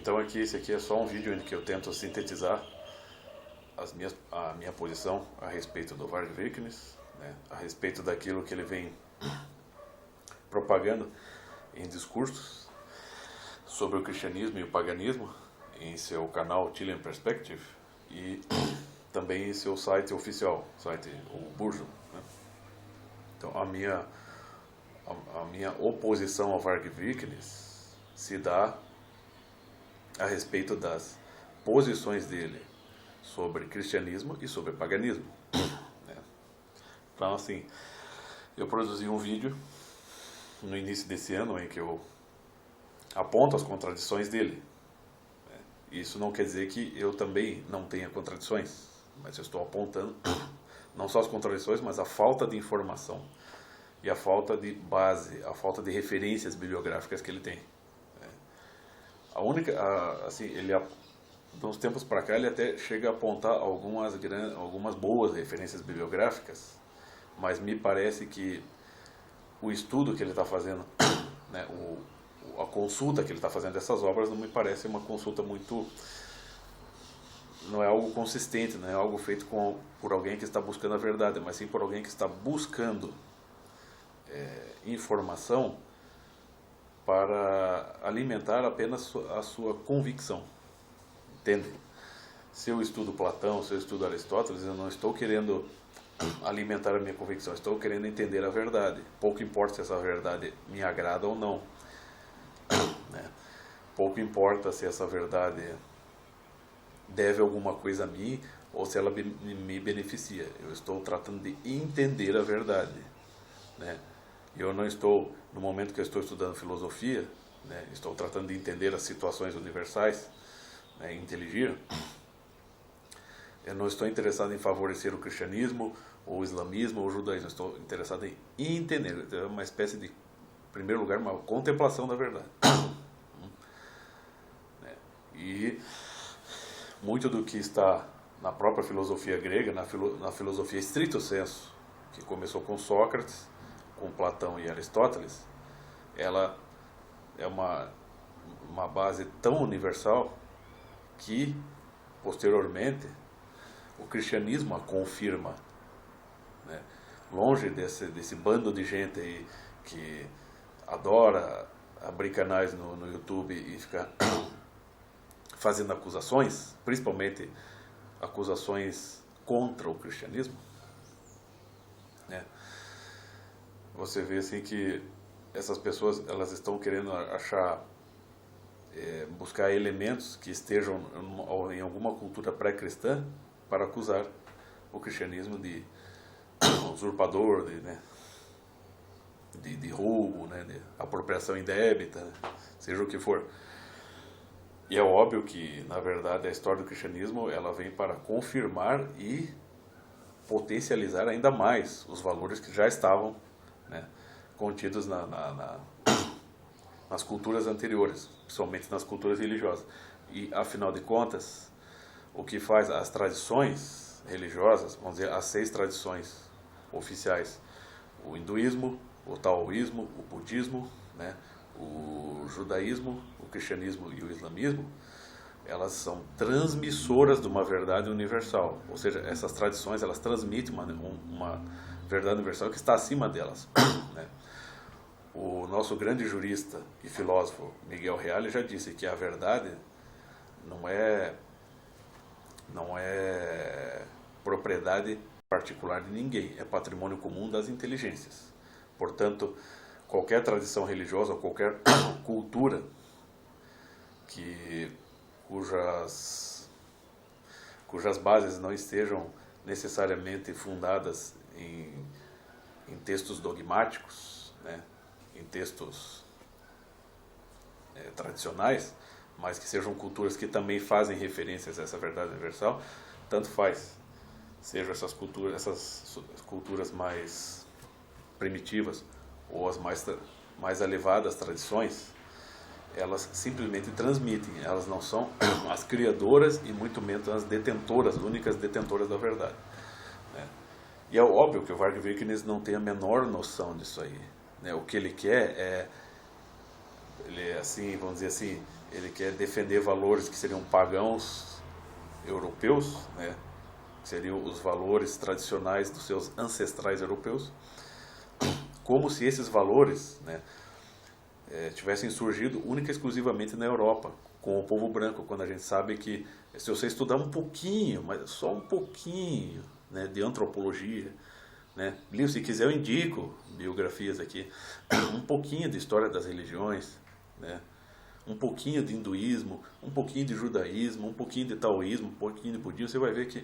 Então esse aqui é só um vídeo em que eu tento sintetizar a minha posição a respeito do Varg Vikernes, né, a respeito daquilo que ele vem propagando em discursos sobre o cristianismo e o paganismo em seu canal Chilean Perspective e também em seu site oficial, o Burjo, né? Então a minha oposição ao Varg Vikernes se dá a respeito das posições dele sobre cristianismo e sobre paganismo, né? Então assim, eu produzi um vídeo no início desse ano em que eu aponto as contradições dele. Isso não quer dizer que eu também não tenha contradições, mas eu estou apontando não só as contradições, mas a falta de informação e a falta de base, a falta de referências bibliográficas que ele tem. Assim, de uns tempos para cá, ele até chega a apontar algumas boas referências bibliográficas, mas me parece que o estudo que ele está fazendo, né, a consulta que ele está fazendo dessas obras não me parece uma consulta muito... não é algo consistente, não é algo feito por alguém que está buscando a verdade, mas sim por alguém que está buscando informação para alimentar apenas a sua convicção. Entende? Se eu estudo Platão, se eu estudo Aristóteles, eu não estou querendo alimentar a minha convicção, eu estou querendo entender a verdade. Pouco importa se essa verdade me agrada ou não, né? Pouco importa se essa verdade deve alguma coisa a mim ou se ela me beneficia. Eu estou tratando de entender a verdade, né? Eu não estou, no momento que eu estou estudando filosofia, né, estou tratando de entender as situações universais, né, inteligir. Eu não estou interessado em favorecer o cristianismo, ou o islamismo, ou o judaísmo. Eu estou interessado em entender. É uma espécie de, em primeiro lugar, uma contemplação da verdade. E muito do que está na própria filosofia grega, na filosofia stricto sensu, que começou com Sócrates, com Platão e Aristóteles, ela é uma base tão universal que, posteriormente, o cristianismo a confirma, né? Longe desse bando de gente aí que adora abrir canais no YouTube e ficar fazendo acusações, principalmente acusações contra o cristianismo, né? Você vê assim que essas pessoas, elas estão querendo buscar elementos que estejam em alguma cultura pré-cristã para acusar o cristianismo de usurpador, de roubo, né, de apropriação indébita, seja o que for. E é óbvio que, na verdade, a história do cristianismo ela vem para confirmar e potencializar ainda mais os valores que já estavam, né, contidos nas culturas anteriores, principalmente nas culturas religiosas. E, afinal de contas, o que faz as tradições religiosas, vamos dizer, as 6 tradições oficiais, o hinduísmo, o taoísmo, o budismo, né, o judaísmo, o cristianismo e o islamismo, elas são transmissoras de uma verdade universal. Ou seja, essas tradições elas transmitem uma verdade universal que está acima delas, né? O nosso grande jurista e filósofo Miguel Reale já disse que a verdade não é propriedade particular de ninguém, é patrimônio comum das inteligências. Portanto, qualquer tradição religiosa, qualquer cultura cujas bases não estejam necessariamente fundadas em textos dogmáticos, né, em textos tradicionais, mas que sejam culturas que também fazem referências a essa verdade universal, tanto faz. Sejam essas culturas mais primitivas ou as mais elevadas tradições, elas simplesmente transmitem, elas não são as criadoras e muito menos as detentoras, únicas detentoras da verdade, né? E é óbvio que o Varg Vikernes não tem a menor noção disso aí, né? O que ele quer ele é assim, vamos dizer assim, ele quer defender valores que seriam pagãos europeus, né? Que seriam os valores tradicionais dos seus ancestrais europeus, como se esses valores, né, tivessem surgido única e exclusivamente na Europa, com o povo branco, quando a gente sabe que, se você estudar um pouquinho, mas só um pouquinho, né, de antropologia, né, se quiser eu indico biografias aqui, um pouquinho de história das religiões, né, um pouquinho de hinduísmo, um pouquinho de judaísmo, um pouquinho de taoísmo, um pouquinho de budismo, você vai ver que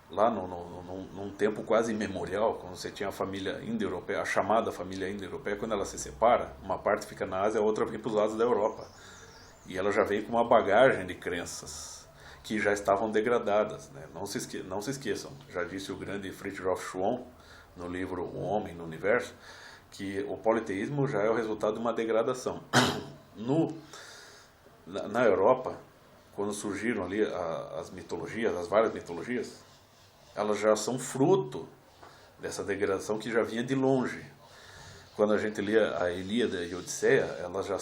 lá num tempo quase imemorial, quando você tinha a família indo-europeia, a chamada família indo-europeia, quando ela se separa, uma parte fica na Ásia, a outra vem para os lados da Europa. E ela já vem com uma bagagem de crenças que já estavam degradadas, né? Não se esqueçam, já disse o grande Fritjof Schwann, no livro O Homem no Universo, que o politeísmo já é o resultado de uma degradação. Na Europa, quando surgiram ali as mitologias, as várias mitologias, elas já são fruto dessa degradação que já vinha de longe. Quando a gente lia a Ilíada e a Odisseia, elas já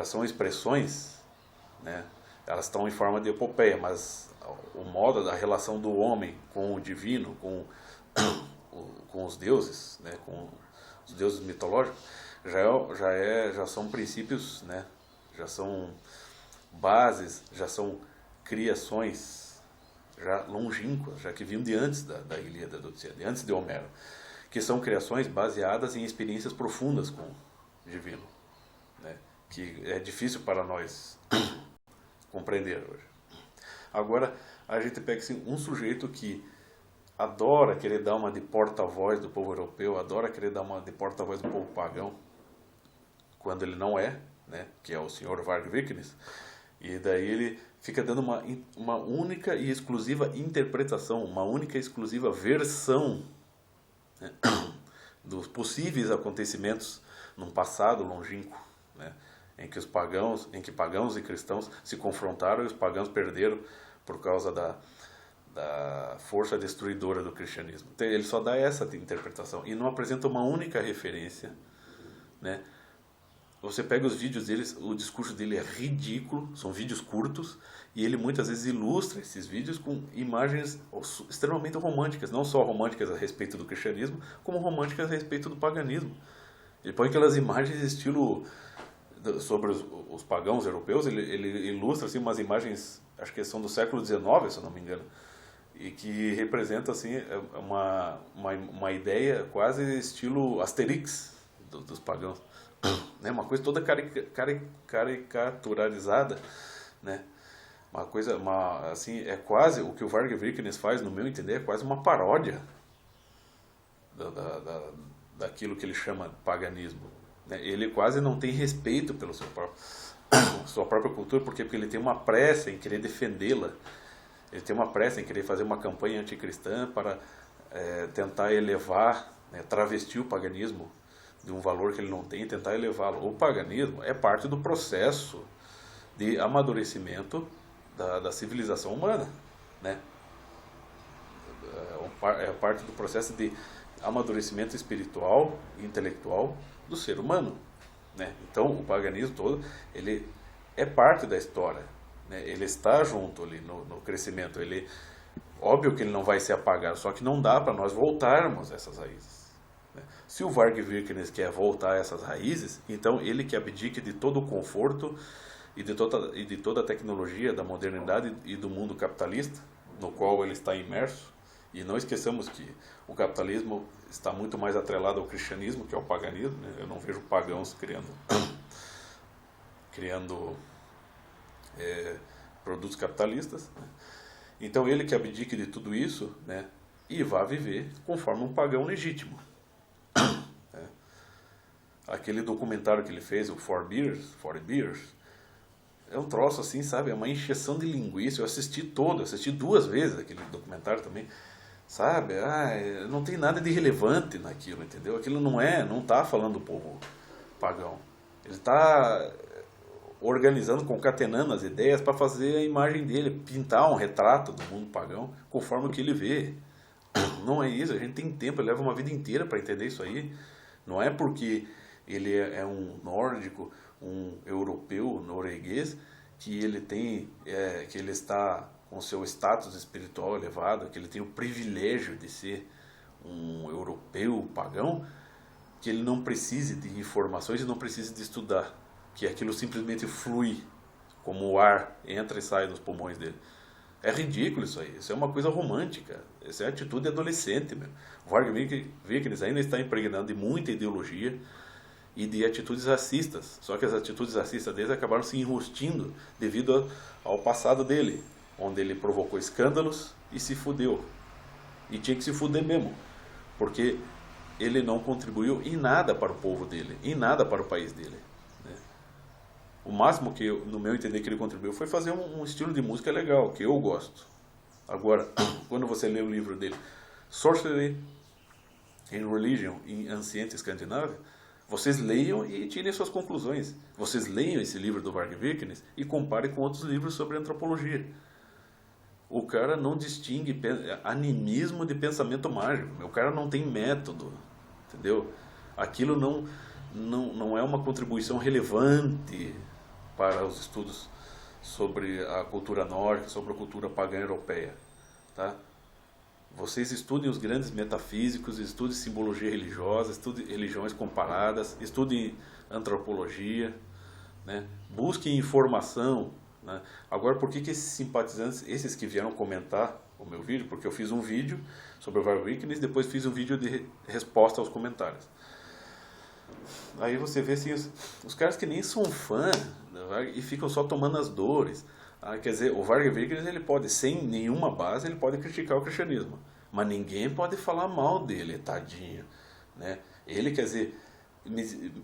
são expressões, né? Elas estão em forma de epopeia, mas o modo da relação do homem com o divino, com os deuses, né? Com os deuses mitológicos, já são princípios, né? Já são bases, já são criações já longínquas, já que vinham de antes da Ilíada, de antes de Homero, que são criações baseadas em experiências profundas com o divino, né? Que é difícil para nós compreender hoje. Agora, a gente pega assim, um sujeito que adora querer dar uma de porta-voz do povo europeu, adora querer dar uma de porta-voz do povo pagão, quando ele não é, né? Que é o Sr. Varg Vikernes, e daí ele fica dando uma única e exclusiva interpretação, uma única e exclusiva versão, né, dos possíveis acontecimentos num passado longínquo, né, em que pagãos e cristãos se confrontaram e os pagãos perderam por causa da força destruidora do cristianismo. Então, ele só dá essa interpretação e não apresenta uma única referência, né? Você pega os vídeos deles, o discurso dele é ridículo, são vídeos curtos, e ele muitas vezes ilustra esses vídeos com imagens extremamente românticas, não só românticas a respeito do cristianismo, como românticas a respeito do paganismo. Ele põe aquelas imagens estilo sobre os pagãos europeus, ele ilustra assim, umas imagens, acho que são do século XIX, se eu não me engano, e que representa assim, uma ideia quase estilo Asterix dos pagãos. Né, uma coisa toda caricaturizada, né? Uma coisa, assim, é quase o que o Varg Vikernes faz, no meu entender, é quase uma paródia daquilo que ele chama de paganismo, né? Ele quase não tem respeito pela sua própria cultura, porque ele tem uma pressa em querer defendê-la, ele tem uma pressa em querer fazer uma campanha anticristã para tentar elevar, né, travestir o paganismo de um valor que ele não tem e tentar elevá-lo. O paganismo é parte do processo de amadurecimento da civilização humana, né? É parte do processo de amadurecimento espiritual e intelectual do ser humano, né? Então, o paganismo todo, ele é parte da história, né? Ele está junto ali no crescimento. Óbvio que ele não vai ser apagado, só que não dá para nós voltarmos a essas raízes. Se o Varg Vikernes quer voltar a essas raízes, então ele que abdique de todo o conforto e de toda a tecnologia da modernidade e do mundo capitalista, no qual ele está imerso. E não esqueçamos que o capitalismo está muito mais atrelado ao cristianismo que ao paganismo, né? Eu não vejo pagãos criando produtos capitalistas, né? Então ele que abdique de tudo isso, né, e vá viver conforme um pagão legítimo. Aquele documentário que ele fez, o 40 Beers, é um troço assim, sabe? É uma encheção de linguiça. Eu assisti 2 vezes aquele documentário também, sabe? Não tem nada de relevante naquilo, entendeu? Aquilo não está falando do povo pagão. Ele está organizando, concatenando as ideias para fazer a imagem dele, pintar um retrato do mundo pagão conforme o que ele vê. Não é isso, a gente tem tempo, leva uma vida inteira para entender isso aí. Não é porque ele é um nórdico, um europeu norueguês, que ele tem, que ele está com seu status espiritual elevado, que ele tem o privilégio de ser um europeu pagão, que ele não precise de informações e não precise de estudar, que aquilo simplesmente flui, como o ar entra e sai dos pulmões dele. É ridículo isso aí, isso é uma coisa romântica, essa é a atitude adolescente mesmo. O Varg Vikernes ainda está impregnado de muita ideologia e de atitudes racistas, só que as atitudes racistas dele acabaram se enrustindo devido ao passado dele, onde ele provocou escândalos e se fudeu. E tinha que se fuder mesmo, porque ele não contribuiu em nada para o povo dele, em nada para o país dele, né? O máximo que, no meu entender, que ele contribuiu foi fazer um estilo de música legal, que eu gosto. Agora, quando você lê o livro dele, Sorcery and Religion in Ancient Scandinavia, vocês leiam e tirem suas conclusões. Vocês leiam esse livro do Varg Vikernes e comparem com outros livros sobre antropologia. O cara não distingue animismo de pensamento mágico. O cara não tem método, entendeu? Aquilo não é uma contribuição relevante para os estudos sobre a cultura nórdica, sobre a cultura pagã europeia, tá? Vocês estudem os grandes metafísicos, estudem simbologia religiosa, estudem religiões comparadas, estudem antropologia, né? Busquem informação, né? Agora, por que esses simpatizantes, esses que vieram comentar o meu vídeo, porque eu fiz um vídeo sobre o Varg Vikernes, depois fiz um vídeo de resposta aos comentários. Aí você vê assim, os caras que nem são fã, né, e ficam só tomando as dores. Quer dizer, o Varg Vikernes, ele pode, sem nenhuma base, ele pode criticar o cristianismo, mas ninguém pode falar mal dele, tadinho, né? Ele, quer dizer,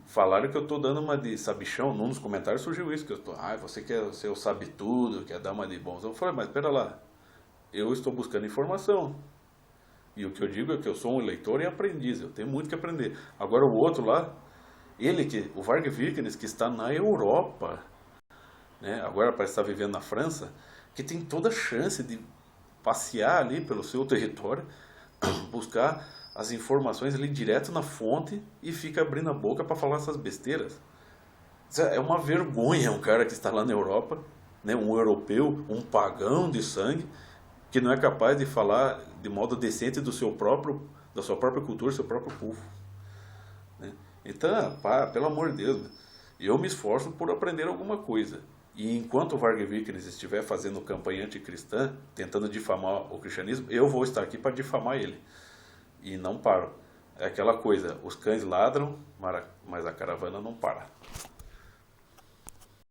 falaram que eu estou dando uma de sabichão, num dos comentários surgiu isso, que eu estou, você quer ser o sabe tudo, quer dar uma de bonzão. Eu falei, mas espera lá, eu estou buscando informação, e o que eu digo é que eu sou um leitor e aprendiz, eu tenho muito que aprender. Agora o outro lá, o Varg Vikernes, que está na Europa, né, agora parece estar vivendo na França, que tem toda a chance de passear ali pelo seu território, buscar as informações ali direto na fonte e fica abrindo a boca para falar essas besteiras. É uma vergonha um cara que está lá na Europa, né, um europeu, um pagão de sangue, que não é capaz de falar de modo decente da sua própria cultura, do seu próprio povo, né? Então, pelo amor de Deus, eu me esforço por aprender alguma coisa. E enquanto o Varg Vikernes estiver fazendo campanha anticristã, tentando difamar o cristianismo, eu vou estar aqui para difamar ele. E não paro. É aquela coisa, os cães ladram, mas a caravana não para.